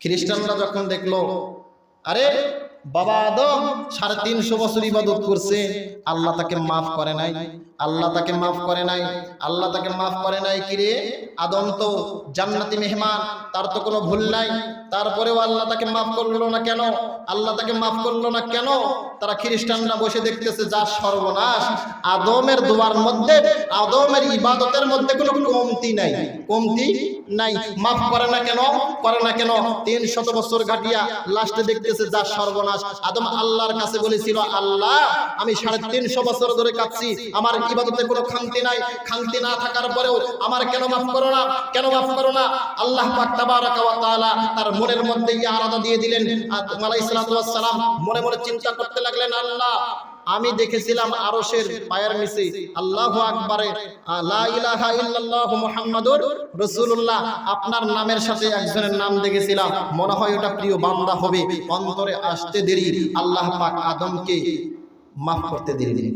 খ্রিস্টানরা যখন দেখলো আরে বাবা আদম 350 বছর ইবাদত করছে, আল্লাহ তাকে মাফ করে নাই, আল্লাহ তাকে মাফ করে নাই, আল্লাহ তাকে মাফ করে নাই। কিরে, আদম তো জান্নাতি মেহমান, তার তো কোনো ভুল নাই, তারপরেও আল্লাহ তাকে মাফ করলো না কেন? আল্লাহ তাকে মাফ করলো না কেন? তারা খ্রিস্টানরা বসে দেখতেছে যা সর্বনাশ, আদমের দোয়ার মধ্যে, আদমের ইবাদতের মধ্যে কোনো কমতি নাই, কমতি নাই। মাফ করে না কেন? করে না কেন? 300 বছর কাটিয়া লাস্টে দেখতেছে যা সর্বনাশ। আদম আল্লাহর কাছে বলেছিল, আল্লাহ আমি 350 বছর ধরে কাঁদছি, আমার ইবাদতে কোনো খামতি নাই, খামতি না থাকার পরেও আমার কেন মাফ করো না, কেন মাফ করো না? আল্লাহ পাক তাবারাকা ওয়া তাআলা তার মনের মধ্যে আলাদা দিয়ে দিলেন। আদম আলাইহিস সালাতু ওয়াস সালাম মনে মনে চিন্তা করতে লাগলেন, আল্লাহ আমি দেখেছিলাম আরশের পায়ের নিচে আল্লাহু আকবারে লা ইলাহা ইল্লাল্লাহু মুহাম্মাদুর রাসূলুল্লাহ আপনার নামের সাথে একজনের নাম দেখেছিলাম, মনে হয় ওটা প্রিয় বান্দা হবে। অন্তরে আসতে দেরি, আল্লাহ পাক আদমকে মাফ করতে দেরি।